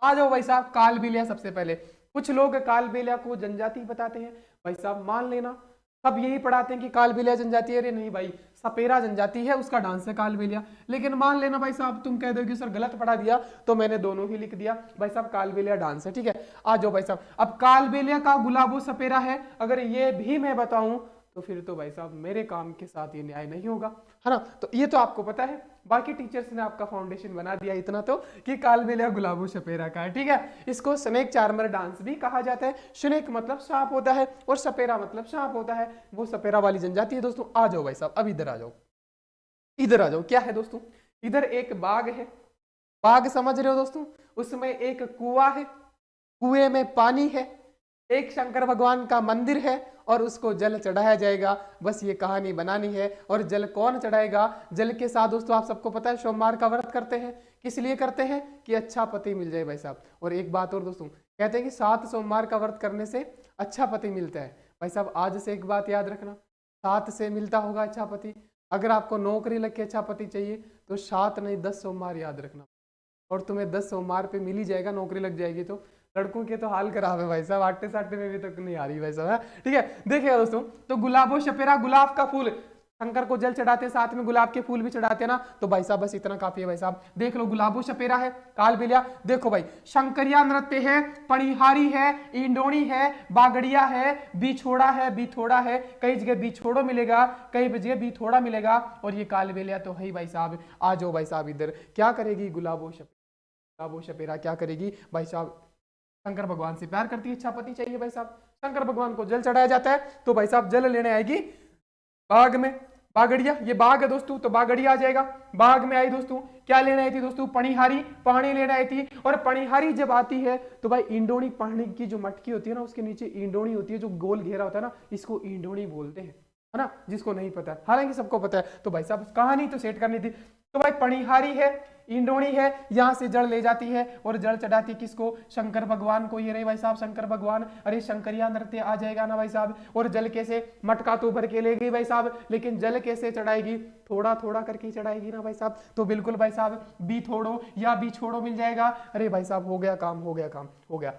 आ जाओ भाई साहब, कालबेलिया सबसे पहले। कुछ लोग कालबेलिया को जनजाति बताते हैं भाई साहब, मान लेना सब यही पढ़ाते हैं कि कालबेलिया जनजाति है। अरे नहीं भाई, सपेरा जनजाति है, उसका डांस है कालबेलिया। लेकिन मान लेना भाई साहब तुम कह दो कि सर गलत पढ़ा दिया, तो मैंने दोनों ही लिख दिया भाई साहब, कालबेलिया डांस है। ठीक है, आ जाओ भाई साहब। अब कालबेलिया का गुलाबो सपेरा है, अगर ये भी मैं बताऊं तो फिर तो भाई साहब मेरे काम के साथ ये न्याय नहीं होगा, है ना। तो ये तो आपको पता है, बाकी टीचर्स ने आपका फाउंडेशन बना दिया इतना तो, कि कालबेलिया गुलाबो सपेरा का है। ठीक है, इसको स्नेक चार्मर डांस भी कहा जाता है। स्नेक मतलब सांप होता है और सपेरा मतलब सांप होता है, वो सपेरा वाली जनजाति है दोस्तों। आ जाओ भाई साहब, अब इधर आ जाओ, इधर आ जाओ। क्या है दोस्तों, इधर एक बाग है, बाग समझ रहे हो दोस्तों, उसमें एक कुआं है, कुएं में पानी है, एक शंकर भगवान का मंदिर है और उसको जल चढ़ाया जाएगा। बस ये कहानी बनानी है। और जल कौन चढ़ाएगा, जल के साथ दोस्तों आप सबको पता है सोमवार का व्रत करते हैं, किस लिए करते हैं, कि अच्छा पति मिल जाए भाई साहब। और एक बात और दोस्तों, कहते हैं कि 7 सोमवार का व्रत करने से अच्छा पति मिलता है भाई साहब। आज से एक बात याद रखना, 7 से मिलता होगा अच्छा पति। अगर आपको नौकरी लग के अच्छा पति चाहिए तो 7 नहीं 10 सोमवार याद रखना, और तुम्हें 10 सोमवार पे मिल ही जाएगा, नौकरी लग जाएगी। तो लड़कों के तो हाल खराब है भाई साहब, आटे साटे में भी तक नहीं आ रही भाई साहब, है। ठीक है, देखिए दोस्तों, तो गुलाबो सपेरा, गुलाब का फूल, शंकर को जल चढ़ाते हैं, साथ में गुलाब के फूल भी चढ़ाते हैं ना, तो भाई साहब बस इतना काफी है भाई साहब। देख लो, गुलाबो सपेरा है, कालबेलिया। देखो भाई, शंकरिया नृत्य है, पणिहारी है, इंडोणी है, बागड़िया है, बिछोड़ा है, बिथोड़ा है, कई जगह बिछोड़ो मिलेगा, कई जगह बिथोड़ा मिलेगा, और ये कालबेलिया तो है ही भाई साहब। आ जाओ भाई साहब इधर, क्या करेगी गुलाबो सपेरा, गुलाबो सपेरा क्या करेगी भाई साहब, शंकर भगवान से प्यार करती है, अच्छा पति चाहिए भाई साहब। शंकर भगवान को जल चढ़ाया जाता है, तो भाई साहब जल लेने आएगी बाग में, बागड़िया, ये बाग है दोस्तों, तो बागड़िया आ जाएगा। बाग में आई दोस्तों, क्या लेने आई थी दोस्तों, पणिहारी, पानी लेने आई थी। और पणिहारी जब आती है तो भाई इंडोणी, पानी की जो मटकी होती है ना, उसके नीचे इंडोणी होती है, जो गोल घेरा होता है ना, इसको इंडोणी बोलते हैं, है ना, जिसको नहीं पता है, हालांकि सबको पता है। तो भाई साहब कहानी तो सेट करनी थी। तो भाई पणिहारी है, इंडोणी है, यहां से जल ले जाती है और जल चढ़ाती किसको, शंकर भगवान को। ये रहे भाई साहब शंकर भगवान। अरे शंकरिया नृत्य आ जाएगा ना भाई साहब। और जल कैसे, मटका तो भर के ले गई भाई साहब, लेकिन जल कैसे चढ़ाएगी, थोड़ा थोड़ा करके चढ़ाएगी ना भाई साहब। तो बिल्कुल भाई साहब बी थोड़ो या बी छोड़ो मिल जाएगा। अरे भाई साहब हो गया काम, हो गया काम, हो गया।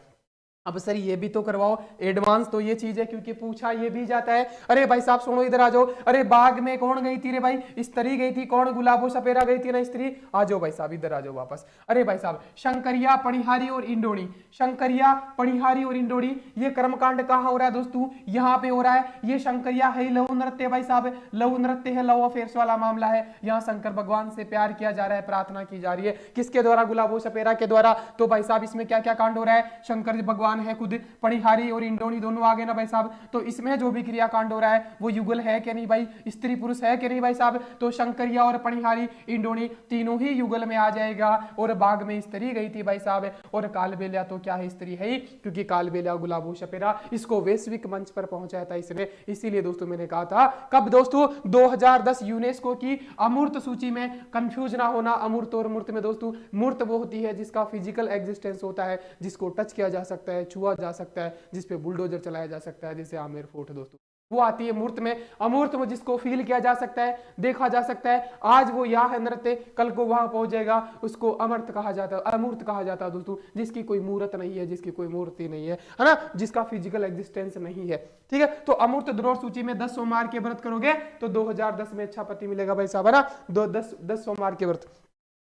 अब सर ये भी तो करवाओ, एडवांस तो ये चीज है, क्योंकि पूछा ये भी जाता है। अरे भाई साहब सुनो, इधर आ जाओ। अरे बाग में कौन गई थी रे भाई, स्त्री गई थी, कौन, गुलाबो सपेरा गई थी ना स्त्री। आ जाओ भाई साहब, इधर आ जाओ वापस। अरे भाई साहब शंकरिया, पणिहारी और इंडोणी, शंकरिया, पणिहारी और इंडोणी, ये कर्मकांड कहाँ हो रहा है दोस्तों, यहाँ पे हो रहा है। ये शंकरिया है, लघु नृत्य भाई साहब, लघु नृत्य है, लव अफेयर्स वाला मामला है। यहाँ शंकर भगवान से प्यार किया जा रहा है, प्रार्थना की जा रही है, किसके द्वारा, गुलाबो सपेरा के द्वारा। तो भाई साहब इसमें क्या क्या कांड हो रहा है, शंकर भगवान है खुद, पणिहारी और इंडोणी दोनों आ गए ना भाई साहब। तो इसमें जो भी क्रिया कांड हो रहा है वो युगल है कि नहीं भाई, स्त्री पुरुष है कि नहीं भाई साहब। तो शंकरिया और पणिहारी, इंडोणी तीनों ही युगल में आ जाएगा। और बाग में स्त्री गई थी भाई साहब, और कालबेलिया तो क्या है, स्त्री है ही, क्योंकि कालबेलिया गुलाबो सपेरा इसको वैश्विक मंच पर पहुंचाया था इसने। इसीलिए दोस्तों मैंने कहा था, कब दोस्तों, 2010 यूनेस्को की अमूर्त सूची में। कंफ्यूज ना होना, अमूर्त और मूर्त में दोस्तों, मूर्त वो होती है जिसका फिजिकल एग्जिस्टेंस होता है, जिसको टच किया जा सकता है, छुआ जा सकता है, जिसपे बुलडोजर चलाया जा सकता है, जैसे आमेर फोर्ट दोस्तों, वो आती है मूर्त में। अमूर्त में जिसको फील किया जा सकता है, देखा जा सकता है, आज वो यहाँ है नृत्य, कल को वहां पहुंच जाएगा, उसको अमर्त कहा जाता है, अमूर्त कहा जाता है दोस्तों, जिसकी कोई मूर्त नहीं है, जिसकी कोई मूर्ति नहीं है ना, जिसका फिजिकल एग्जिस्टेंस नहीं है। ठीक है, तो अमूर्त द्रोण सूची में 10 सोमवार के व्रत करोगे तो 2010 में अच्छा पति मिलेगा भाई साहब, है ना। 10 सोमवार के व्रत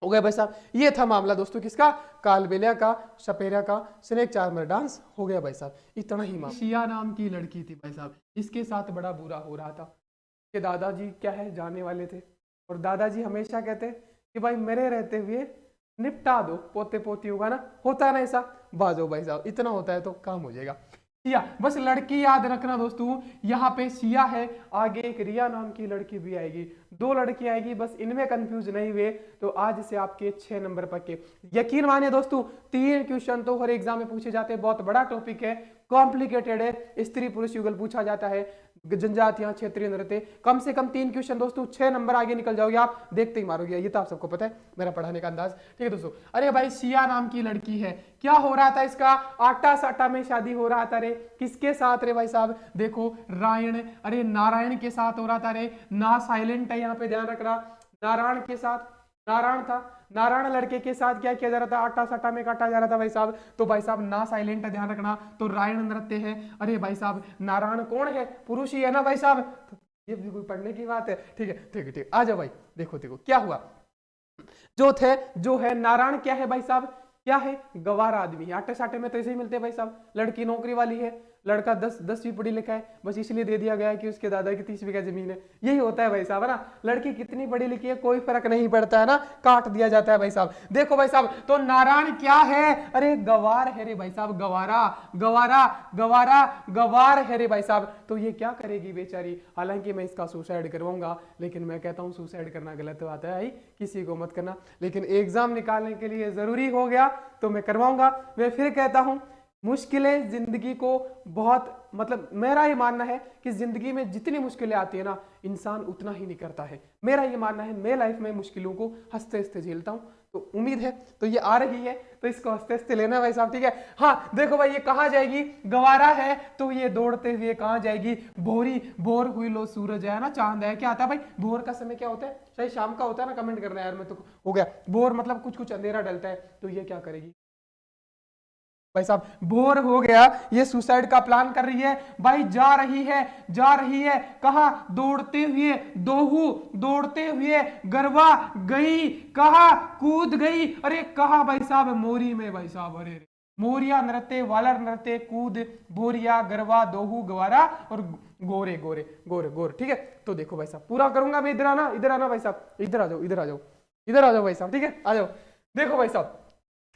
हो गए भाई साहब। ये था मामला दोस्तों किसका, कालबेलिया का, सपेरा का, स्नेक चार्मर डांस हो गया भाई साहब, इतना ही मामला। शिया नाम की लड़की थी भाई साहब, इसके साथ बड़ा बुरा हो रहा था। कि दादाजी क्या है जाने वाले थे, और दादाजी हमेशा कहते कि भाई मेरे रहते हुए निपटा दो, पोते पोती होगा ना, होता है ना ऐसा, बाजो भाई साहब, इतना होता है तो काम हो जाएगा। सिया, बस लड़की याद रखना दोस्तों, यहाँ पे सिया है, आगे एक रिया नाम की लड़की भी आएगी, 2 लड़की आएगी, बस इनमें कंफ्यूज नहीं हुए तो आज से आपके 6 नंबर पक्के। यकीन मानिए दोस्तों, 3 क्वेश्चन तो हर एग्जाम में पूछे जाते हैं, बहुत बड़ा टॉपिक है, कॉम्प्लिकेटेड है, स्त्री पुरुष युगल पूछा जाता है, जनजातियां, क्षेत्रीय नृत्य, कम से कम 3 क्वेश्चन दोस्तों, 6 नंबर आगे निकल जाओगे आप, देखते ही मारोगे, ये तो आप सबको पता है मेरा पढ़ाने का अंदाज। ठीक है दोस्तों, अरे भाई सिया नाम की लड़की है, क्या हो रहा था इसका, आटा साटा में शादी हो रहा था रे, किसके साथ रे भाई साहब, देखो रायण, अरे नारायण के साथ हो रहा था रे, ना साइलेंट है यहाँ पे ध्यान रखना, नारायण के साथ, नारायण था, नारायण लड़के के साथ क्या किया जा रहा था, आटा साटा में काटा जा रहा था भाई साहब। तो भाई साहब ना साइलेंट ध्यान रखना, तो रायण नृत्य है। अरे भाई साहब नारायण कौन है, पुरुष ही है ना भाई साहब, तो ये भी कोई पढ़ने की बात है। ठीक है ठीक है ठीक, आ जाओ भाई, देखो देखो क्या हुआ। जो है नारायण क्या है भाई साहब, क्या है, गवार आदमी। आटे साटे में तो ऐसे ही मिलते हैं भाई साहब। लड़की नौकरी वाली है, लड़का 10वीं पढ़ी लिखा है, बस इसलिए दे दिया गया है कि उसके दादा की 30 बीघा जमीन है। यही होता है भाई साहब, है ना। लड़की कितनी पढ़ी लिखी है कोई फर्क नहीं पड़ता है ना, काट दिया जाता है भाई साहब। देखो भाई साहब, तो नारायण क्या है, अरे गवार है रे भाई साहब, गवारा गवारा गवारा गवार है रे भाई साहब। तो ये क्या करेगी बेचारी, हालांकि मैं इसका सुसाइड करवाऊंगा, लेकिन मैं कहता हूं सुसाइड करना गलत बात है, किसी को मत करना, लेकिन एग्जाम निकालने के लिए जरूरी हो गया तो मैं करवाऊंगा। मैं फिर कहता हूं, मुश्किलें जिंदगी को बहुत, मतलब मेरा ये मानना है कि जिंदगी में जितनी मुश्किलें आती है ना, इंसान उतना ही नहीं करता है। मेरा ये मानना है, मैं लाइफ में मुश्किलों को हंसते हंसते झेलता हूं। तो उम्मीद है तो ये आ रही है, तो इसको हंसते हंसते लेना भाई साहब, ठीक है। हाँ देखो भाई, ये कहाँ जाएगी, गवारा है तो ये दौड़ते हुए कहाँ जाएगी, भोरी, भोर हुई लो सूरज है ना, चांद है, क्या आता है भाई, भोर का समय क्या होता है, शायद शाम का होता है ना, कमेंट करना यार, मैं तो हो गया भोर, मतलब कुछ कुछ अंधेरा डलता है। तो ये क्या करेगी भाई साहब, बोर हो गया, ये सुसाइड का प्लान कर रही है भाई, जा रही है कहा, दौड़ते हुए, दोहू दौड़ते हुए, गरवा गई, कहा कूद गई, अरे कहा भाई साहब, मोरी में भाई साहब, अरे मोरिया नृत्य, वालर नृत्य, कूद, बोरिया, गरवा, दोहू, गवारा और गोरे गोरे गोरे गोरे। ठीक है, तो देखो भाई साहब, पूरा करूंगा मैं, इधर आना भाई साहब, इधर आ जाओ, इधर आ जाओ भाई साहब, ठीक है, आ जाओ। देखो भाई साहब,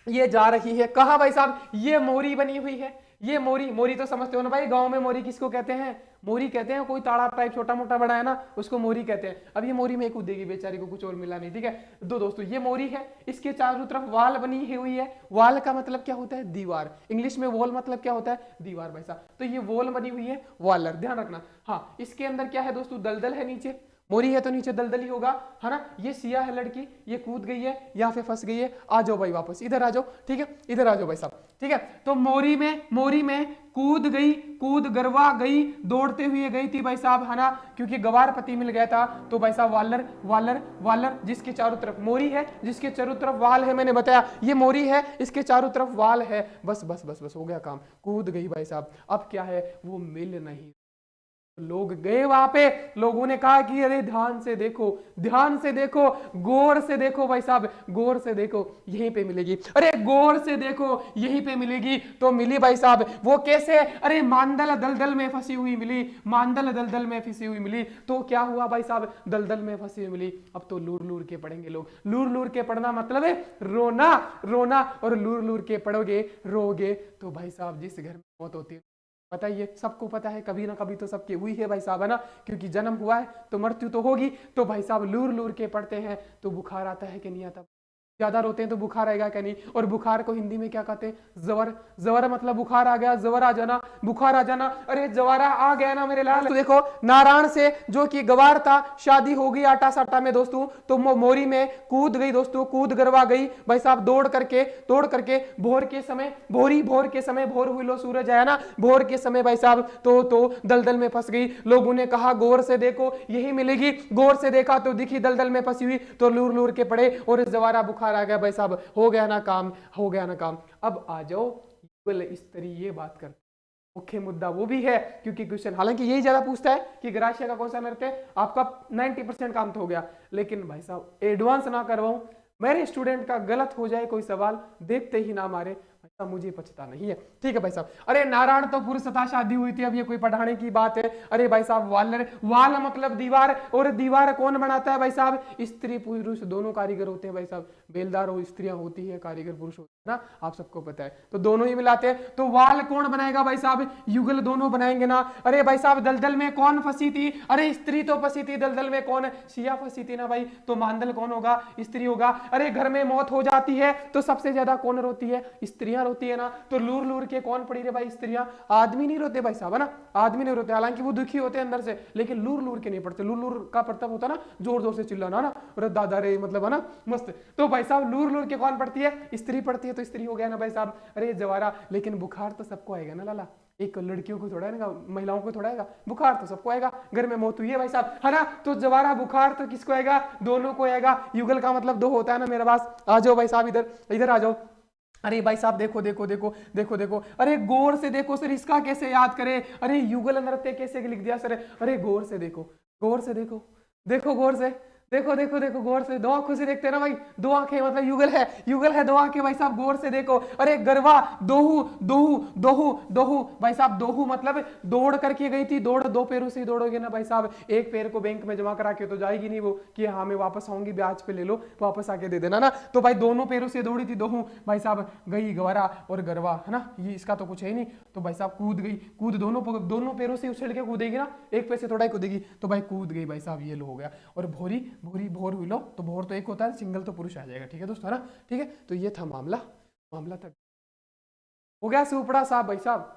ये जा रही है कहा भाई साहब, ये मोरी बनी हुई है, ये मोरी तो समझते हो ना भाई, गांव में मोरी किसको कहते हैं, मोरी कहते हैं, कोई ताड़ा टाइप छोटा मोटा बड़ा है ना, उसको मोरी कहते हैं। अब ये मोरी में कूदेगी बेचारी को, कुछ और मिला नहीं, ठीक है। दो दोस्तों, ये मोरी है, इसके चारों तरफ वाल बनी हुई है। वाल का मतलब क्या होता है, दीवार, इंग्लिश में वॉल मतलब क्या होता है, दीवार भाई साहब। तो ये वॉल बनी हुई है, वॉलर, ध्यान रखना। हाँ, इसके अंदर क्या है दोस्तों, दलदल है, नीचे मोरी है तो नीचे दलदल ही होगा, है ना। ये सिया है लड़की, ये कूद गई है, यहाँ पे फंस गई है। आ जाओ भाई वापस, इधर आ जाओ, ठीक है, इधर आ जाओ भाई साहब, ठीक है। तो मोरी में कूद गई, कूद गरवा गई, दौड़ते हुए गई थी भाई साहब, है ना, क्योंकि गवार पति मिल गया था। तो भाई साहब वालर जिसके चारों तरफ मोरी है, जिसके चारों तरफ वाल है, मैंने बताया ये मोरी है, इसके चारों तरफ वाल है, बस हो गया काम, कूद गई भाई साहब। अब क्या है, वो मिल नहीं, लोग गए वहां पे, लोगों ने कहा कि अरे ध्यान से देखो, गौर से देखो भाई साहब, गौर से देखो, यहीं पे मिलेगी, अरे गौर से देखो यहीं पे मिलेगी। तो मिली भाई साहब, वो कैसे, अरे मांदल दलदल में फंसी हुई मिली, तो क्या हुआ भाई साहब, दलदल में फंसी हुई मिली। अब तो लूर के पढ़ेंगे लोग, लूर के पढ़ना मतलब है रोना, और लूर के पढ़ोगे, रोगे। तो भाई साहब, जिस घर में मौत होती है, पता ही है, सबको पता है, कभी ना कभी तो सबकी हुई है भाई साहब, है ना, क्योंकि जन्म हुआ है तो मृत्यु तो होगी। तो भाई साहब लूर के पढ़ते हैं तो बुखार आता है कि नहीं आता, ज्यादा रोते हैं तो बुखार आएगा क्या नहीं। और बुखार को हिंदी में क्या कहते हैं, जवर मतलब बुखार आ गया, जवर आ जाना, बुखार आ जाना, अरे जवारा आ गया ना मेरे लाल। तो देखो, नारायण से जो कि गवार था, शादी हो गई आटा साटा में दोस्तों, तो मोरी में कूद गई दोस्तों, कूद गरवा गई भाई साहब, दौड़ करके भोर के समय भोर हुई लो सूरज आया ना, भोर के समय भाई साहब, तो दलदल में फंस गई। लोगों ने कहा गौर से देखो यही मिलेगी, गौर से देखा तो दिखी दलदल में फंसी हुई, तो लूर के पड़े और जवारा बुखार आ गया भाई साहब, हो गया ना काम। अब आ जाओ स्त्री, ये बात कर, मुख्य मुद्दा वो भी है, क्योंकि क्वेश्चन हालांकि यही ज्यादा पूछता है कि ग्राशिया का कौन सा नृत्य है, आपका 90% काम तो हो गया, लेकिन भाई साहब एडवांस ना करवाऊं, मेरे स्टूडेंट का गलत हो जाए कोई सवाल, देखते ही ना मारे, मुझे पछता नहीं है, ठीक है भाई साहब। अरे नारायण तो पुरुष था, शादी हुई थी, अब ये कोई पढ़ाने की बात है। अरे भाई साहब, वाल मतलब दीवार, और दीवार कौन बनाता है भाई साहब, स्त्री पुरुष दोनों कारीगर होते हैं भाई साहब, बेलदार हो स्त्रियां होती है, कारीगर पुरुष होते हैं ना, आप सबको पता है, तो दोनों ही मिलाते हैं। तो वाल कौन बनाएगा भाई साहब, युगल दोनों बनाएंगे ना। अरे भाई साहब, दलदल में कौन फंसी थी, अरे स्त्री तो फंसी थी दलदल में, कौन, सिया फंसी थी ना भाई, तो मांदल कौन होगा, स्त्री होगा। अरे घर में मौत हो जाती है तो सबसे ज्यादा कौन रोती है, स्त्रियां रोती है ना, तो लूर के कौन पड़ी रे भाई, स्त्रियां, आदमी नहीं रोते भाई साहब, है ना, आदमी नहीं रोते, हालांकि वो दुखी होते हैं अंदर से, लेकिन लूर के नहीं पड़ते। लूर का प्रताप होता ना, जोर से चिल्लाना ना, अरे दादा रे, मतलब है ना, मस्त। तो भाई साहब लूर के कौन पड़ती है, स्त्री पड़ती है, तो स्त्री हो गया ना भाई साहब। अरे जवारा, लेकिन बुखार तो सबको आएगा ना लाला, एक लड़कियों को थोड़ा है, महिलाओं को थोड़ा आएगा बुखार, तो सबको आएगा, घर में मौत हुई है भाई साहब, है ना, तो जवारा बुखार तो किसको आएगा, दोनों को आएगा। युगल का मतलब दो होता है ना मेरे पास। आ जाओ भाई साहब, इधर इधर आ जाओ। अरे भाई साहब देखो देखो देखो देखो देखो, अरे गौर से देखो सर, इसका कैसे याद करें, अरे युगल नृत्य कैसे लिख दिया सर, अरे गौर से देखो, गौर से देखो, देखो गौर से, देखो देखो देखो गौर से, दो आंखों से देखते हैं ना भाई, दो आंखें मतलब युगल है, युगल है, दो आंखें भाई साहब, गौर से देखो। अरे गरवा, दोहू दोहू दोहू दोहू भाई साहब, दोहू मतलब दौड़ करके गई थी, दौड़, दो पैरों से दौड़ोगे ना भाई साहब, एक पैर को बैंक में जमा करा के तो जाएगी नहीं वो कि हाँ मैं वापस आऊंगी, ब्याज पे ले लो, वापस आके दे देना ना, तो भाई दोनों पैरों से दौड़ी थी दोहू भाई साहब, गई गवारा और गरवा, है ना, ये इसका तो कुछ है ही नहीं, तो भाई साहब कूद गई, कूद दोनों पैरों से उछल के कूदेगी ना, एक पैर से थोड़ा ही कूदेगी, तो भाई कूद गई भाई साहब, ये लो हो गया। और भोरी, भोरी भोर हुई लो, तो भोर तो एक होता है, सिंगल तो पुरुष आ जाएगा, ठीक है दोस्तों, है ना, ठीक है, तो ये था मामला, मामला तक हो गया सुपड़ा साहब भाई साहब।